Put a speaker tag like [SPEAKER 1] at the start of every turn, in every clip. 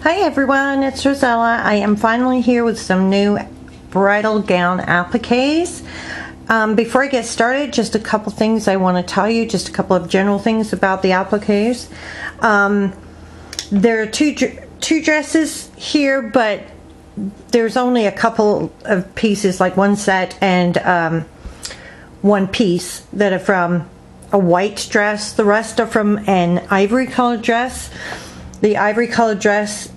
[SPEAKER 1] Hi everyone, it's Rosella. I am finally here with some new bridal gown appliques. Before I get started, just a couple things I want to tell you, just a couple of general things about the appliques. There are two dresses here, but there's only a couple of pieces, like one set and one piece that are from a white dress. The rest are from an ivory colored dress. The ivory colored dress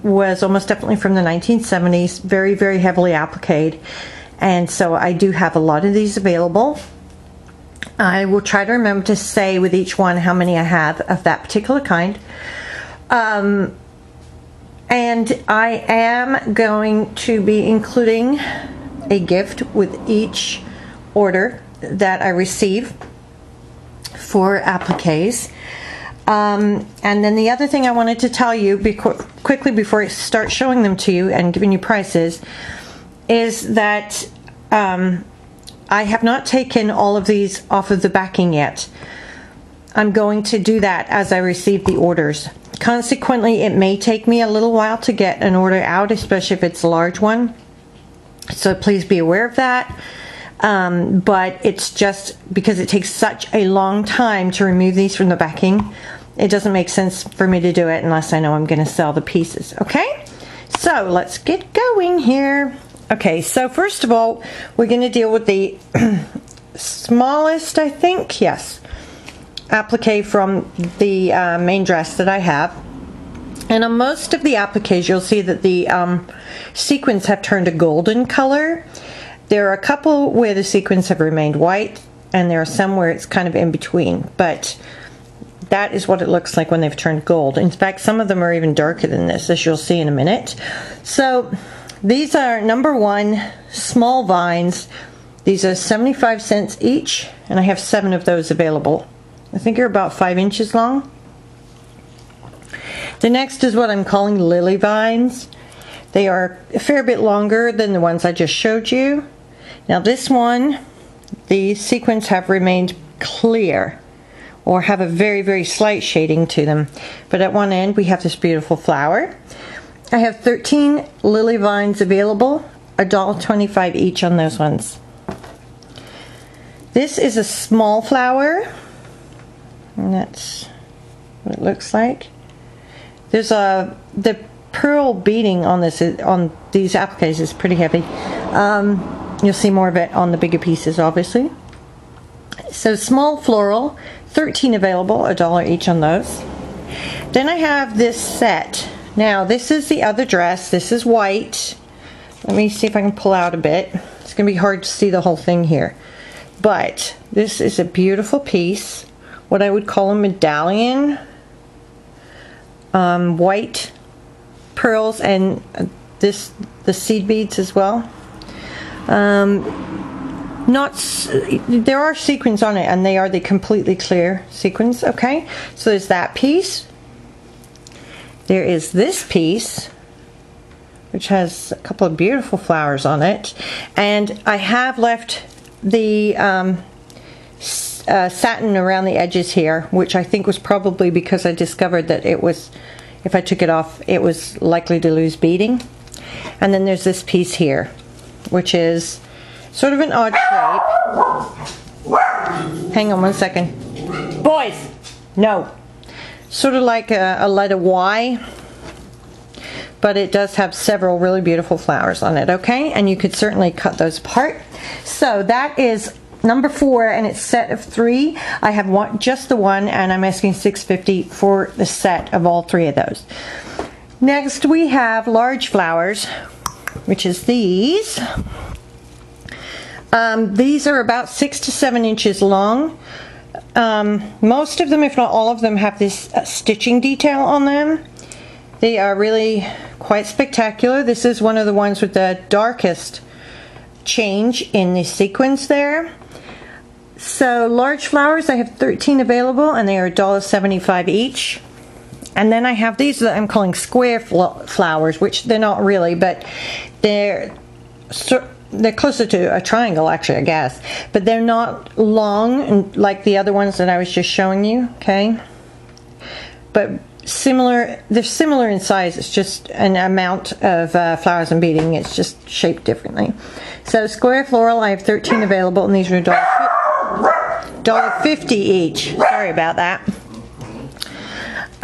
[SPEAKER 1] was almost definitely from the 1970s, very, very heavily appliqued, and so I do have a lot of these available. I will try to remember to say with each one how many I have of that particular kind. And I am going to be including a gift with each order that I receive for appliques. And then the other thing I wanted to tell you quickly before I start showing them to you and giving you prices is that I have not taken all of these off of the backing yet. I'm going to do that as I receive the orders. Consequently, it may take me a little while to get an order out, especially if it's a large one. So please be aware of that. But it's just because it takes such a long time to remove these from the backing, it doesn't make sense for me to do it unless I know I'm going to sell the pieces. Okay, so let's get going here. Okay, so first of all, we're going to deal with the smallest, I think, yes, applique from the main dress that I have. And on most of the appliques, you'll see that the sequins have turned a golden color. There are a couple where the sequins have remained white, and there are some where it's kind of in between, but that is what it looks like when they've turned gold. In fact, some of them are even darker than this, as you'll see in a minute. So these are number one small vines. These are 75 cents each, and I have 7 of those available. I think they're about 5 inches long. The next is what I'm calling lily vines. They are a fair bit longer than the ones I just showed you. Now this one, the sequins have remained clear or have a very, very slight shading to them. But at one end we have this beautiful flower. I have 13 lily vines available, $1.25 each on those ones. This is a small flower, and that's what it looks like. There's the pearl beading on these appliques is pretty heavy. You'll see more of it on the bigger pieces, obviously. So small floral, 13 available, $1 each on those. Then I have this set. Now this is the other dress. This is white. Let me see if I can pull out a bit. It's going to be hard to see the whole thing here. But this is a beautiful piece. What I would call a medallion. White pearls and the seed beads as well. There are sequins on it, and they are the completely clear sequins. Okay, so there's that piece. There is this piece, which has a couple of beautiful flowers on it, and I have left the satin around the edges here, which I think was probably because I discovered that it was, if I took it off, it was likely to lose beading. And then there's this piece here, which is sort of an odd shape. Hang on one second. Boys! No. Sort of like a letter Y, but it does have several really beautiful flowers on it, okay? And you could certainly cut those apart. So that is number 4, and it's set of 3. I have just the one, and I'm asking $6.50 for the set of all 3 of those. Next we have large flowers, which is these. These are about 6 to 7 inches long. Most of them, if not all of them, have this stitching detail on them. They are really quite spectacular. This is one of the ones with the darkest change in the sequins there. So large flowers, I have 13 available, and they are $1.75 each. And then I have these that I'm calling square flowers, which they're not really, but they're closer to a triangle, actually, I guess. But they're not long like the other ones that I was just showing you, okay? But similar. They're similar in size. It's just an amount of flowers and beading. It's just shaped differently. So square floral, I have 13 available, and these are $1.50 each. Sorry about that.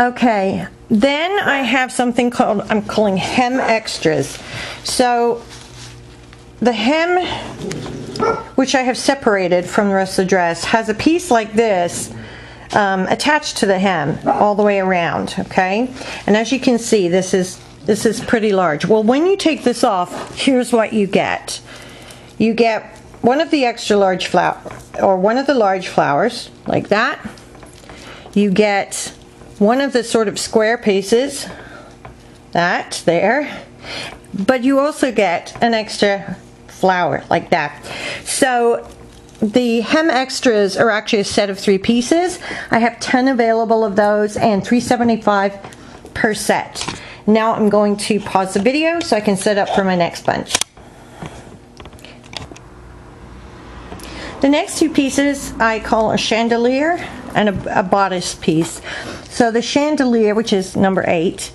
[SPEAKER 1] Okay, then I have something called, I'm calling hem extras. So the hem, which I have separated from the rest of the dress, has a piece like this attached to the hem all the way around, okay? And as you can see, this is pretty large. Well, when you take this off, here's what you get. You get one of the extra large flower, or one of the large flowers, like that. You get one of the sort of square pieces, that there, but you also get an extra flower like that. So the hem extras are actually a set of 3 pieces. I have 10 available of those, and $3.75 per set. Now I'm going to pause the video so I can set up for my next bunch. The next 2 pieces I call a chandelier and a bodice piece. So the chandelier, which is number 8,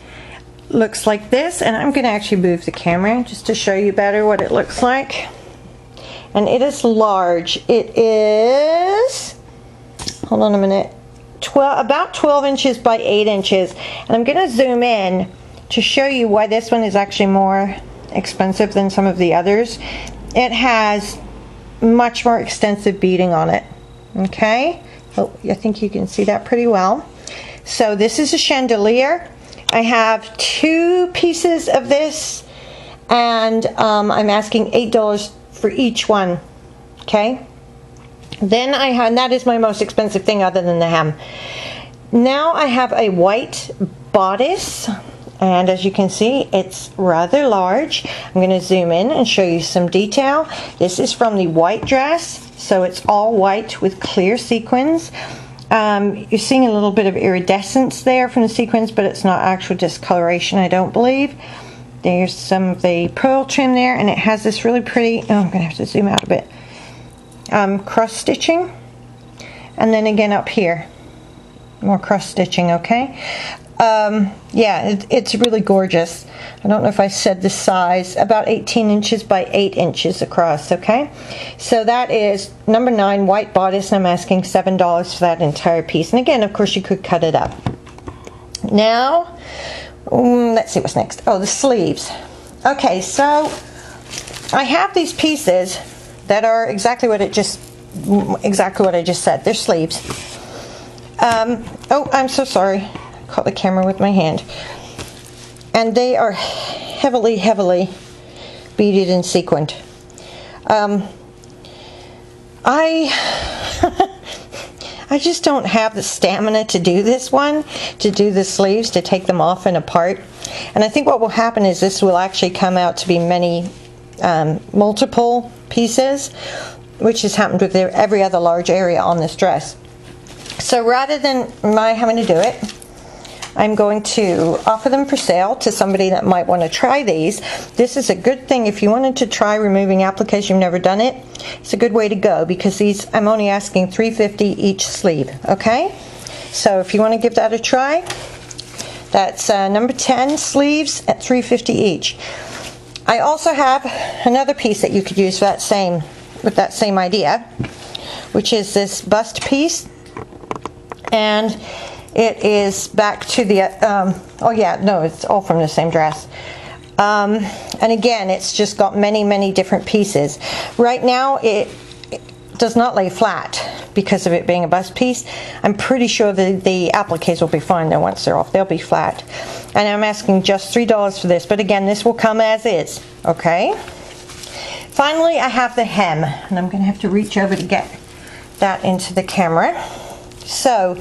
[SPEAKER 1] looks like this, and I'm going to actually move the camera just to show you better what it looks like. And it is large. It is, hold on a minute, about 12 inches by 8 inches. And I'm going to zoom in to show you why this one is actually more expensive than some of the others. It has much more extensive beading on it. Okay, oh, I think you can see that pretty well. So this is a chandelier. I have 2 pieces of this, and I'm asking $8 for each one. Okay, then I have, and that is my most expensive thing other than the hem. Now I have a white bodice, and as you can see, it's rather large. I'm going to zoom in and show you some detail. This is from the white dress, so it's all white with clear sequins. You're seeing a little bit of iridescence there from the sequins, but it's not actual discoloration, I don't believe. There's some of the pearl trim there, and it has this really pretty, oh, I'm going to have to zoom out a bit, cross stitching. And then again up here, more cross stitching, okay? Yeah, it's really gorgeous. I don't know if I said the size, about 18 inches by 8 inches across, okay? So that is number 9, white bodice, and I'm asking $7 for that entire piece. And again, of course, you could cut it up. Now, let's see what's next. Oh, the sleeves. Okay, so I have these pieces that are exactly what I just said. They're sleeves. Oh, I'm so sorry. I caught the camera with my hand. And they are heavily, heavily beaded and sequined. I just don't have the stamina to do this one, to do the sleeves, to take them off and apart. And I think what will happen is this will actually come out to be many, multiple pieces, which has happened with every other large area on this dress. So rather than my having to do it, I'm going to offer them for sale to somebody that might want to try these. This is a good thing if you wanted to try removing appliques, you've never done it. It's a good way to go because these, I'm only asking $3.50 each sleeve, okay? So if you want to give that a try, that's number 10 sleeves at $3.50 each. I also have another piece that you could use for that same, with that same idea, which is this bust piece. And it is back to the, oh yeah, no, it's all from the same dress. And again, it's just got many, many different pieces. Right now, it does not lay flat because of it being a bust piece. I'm pretty sure the appliques will be fine though once they're off. They'll be flat. And I'm asking just $3 for this, but again, this will come as is, okay? Finally, I have the hem, and I'm gonna have to reach over to get that into the camera. So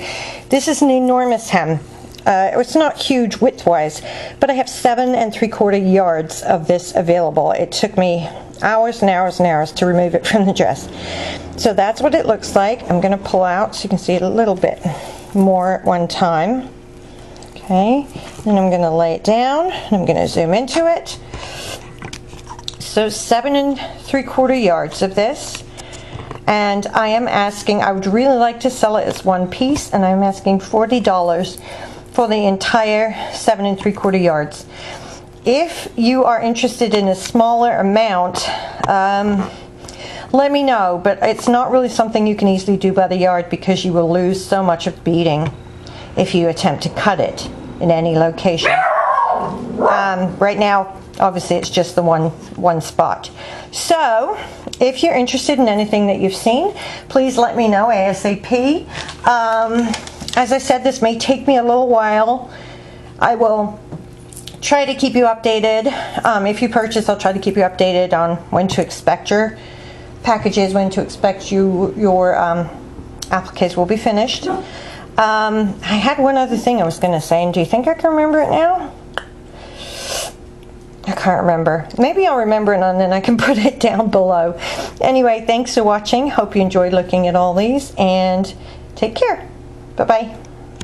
[SPEAKER 1] this is an enormous hem. It's not huge width-wise, but I have 7 3/4 yards of this available. It took me hours and hours and hours to remove it from the dress. So that's what it looks like. I'm going to pull out so you can see it a little bit more at one time. Okay, then I'm going to lay it down, and I'm going to zoom into it. So 7 3/4 yards of this. And I am asking, I would really like to sell it as one piece, and I'm asking $40 for the entire 7 3/4 yards. If you are interested in a smaller amount, let me know, but it's not really something you can easily do by the yard because you will lose so much of beading if you attempt to cut it in any location. Right now, obviously, it's just the one spot. So, if you're interested in anything that you've seen, please let me know ASAP. As I said, this may take me a little while. I will try to keep you updated. If you purchase, I'll try to keep you updated on when to expect your packages, when to expect your appliques will be finished. I had one other thing I was going to say, and do you think I can remember it now? I can't remember. Maybe I'll remember it and then I can put it down below. Anyway, thanks for watching. Hope you enjoyed looking at all these, and take care. Bye-bye.